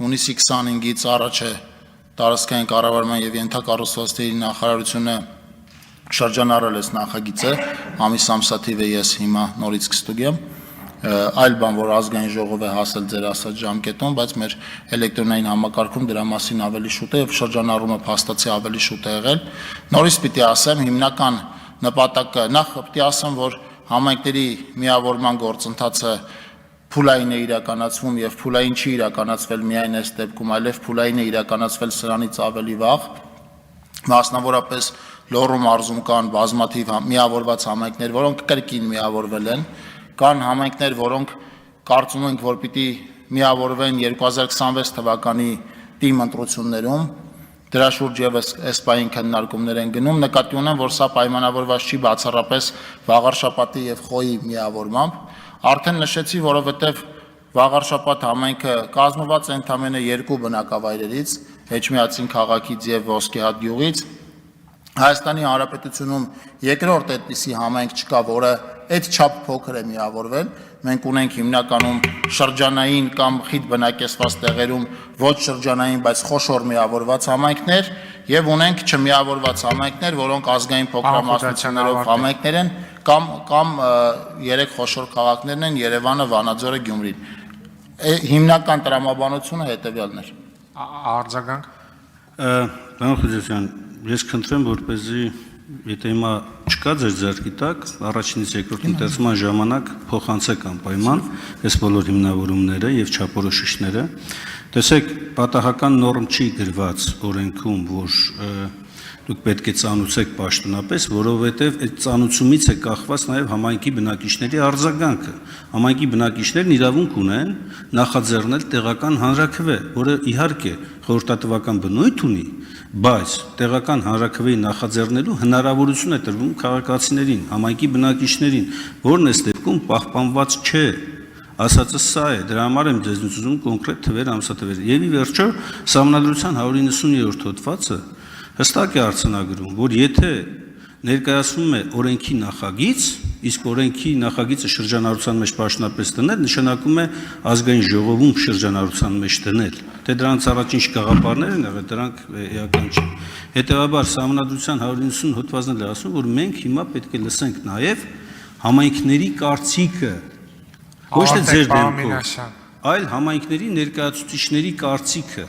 հունիսի 25-ից առաջ է տարածքային կառավարման եւ ենթակառուցվածքների նախարարությունը շրջանառել է նախագիծը, ամիս ամսաթիվ է ես հիմա նորից կստուգեմ, այլ բան, որ ազգային ժողով է հասել ձեր ասած ժամկետում, բայց մեր էլեկտրոնային համակարգում դրա մասին ավելի շուտ է եւ շրջանառումը փաստացի ավելի շուտ է եղել։ Նորից պիտի ասեմ, հիմնական նպատակը նախ պիտի ասեմ, որ համայնքների միավորման գործընթացը փուլային է իրականացվում եւ փուլային չի իրականացվել միայն այս դեպքում, այլև փուլային է իրականացվել սրանից ավելի վաղ, մասնավորապես Լոռու մարզում կան բազմաթիվ միավորված համայնքներ, որոնք կրկին միավորվել են, կան համայնքներ, որոնք կարծում ենք, որ պիտի միավորվեն 2026 թվականի թիմ ընտրություններում, դրա շուրջ եւս այս պահին քննարկումներ են գնում, նկատի ունեմ, որ սա պայմանավորված չի բացառապես Վաղարշապատի եւ Խոյի միավորմամբ, արդեն նշեցի, որովհետեւ Վաղարշապատ համայնքը կազմված է ընդամենը 2 բնակավայրերից, Էջմիածին քաղաքից եւ Ոսկեհատ գյուղից, Հայաստանի Հանրապետությունում երկրորդ այդպիսի համայնք չկա, որը այդ չափ փոքր է միավորվել, մենք ունենք հիմնականում շրջանային կամ խիտ բնակեցված տեղերում ոչ շրջանային, բայց խոշոր միավորված համայնքներ եւ ունենք չմիավորված համայնքներ, որոնք ազգային փոքրամասնություններով համայնքներ են կամ 3 խոշոր քաղաքներն են Երևանը, Վանաձորը, Գյումրին։ Հիմնական տրամաբանությունը հետեւյալն էր։ Արձագանք։ Պարոն Խոջյան, ես խնդրեմ, որպեսզի եթե հիմա չկա ձեր ձեռքի տակ, առաջինից երկրորդ ընթերցման ժամանակ փոխանցեք անպայման այս բոլոր հիմնավորումները եւ չափորոշիչները։ Տեսեք, պատահական նորմ չի գրված օրենքում, որ դուք պետք է ծանուցեք պաշտոնապես, որովհետև այդ ծանուցումից է կախված նաև համայնքի բնակիչների արձագանքը։ Համայնքի բնակիչներն իրավունք ունեն նախաձեռնել տեղական հանրաքվե, որը իհարկե խորհրդատվական բնույթ ունի, բայց տեղական հանրաքվեի նախաձեռնելու հնարավորություն է տրվում քաղաքացիներին, համայնքի բնակիչներին, որն այս դեպքում պահպանված չէ։ Ասածը սա է, դրա համար եմ ձեզ ուզում կոնկրետ թվեր, ամսաթվեր։ Եվ ի վերջո, Սահմանադրության 190-րդ հոդվածը հստակ է արձանագրում, որ եթե ներկայացվում է օրենքի նախագիծ, իսկ օրենքի նախագիծը շրջանառության մեջ պաշտոնապես դնել, նշանակում է ազգային ժողովում շրջանառության մեջ դնել։ Թե դրանց առաջին գաղափարներ են եղել, դրանք էական չեն։ Հետևաբար Սահմանադրության 190 հոդվածն էլ ասում, որ մենք հիմա պետք է լսենք նաև համայնքների կարծիքը, ոչ թե ձեր դեմքով, այլ համայնքների ներկայացուցիչների կարծիքը։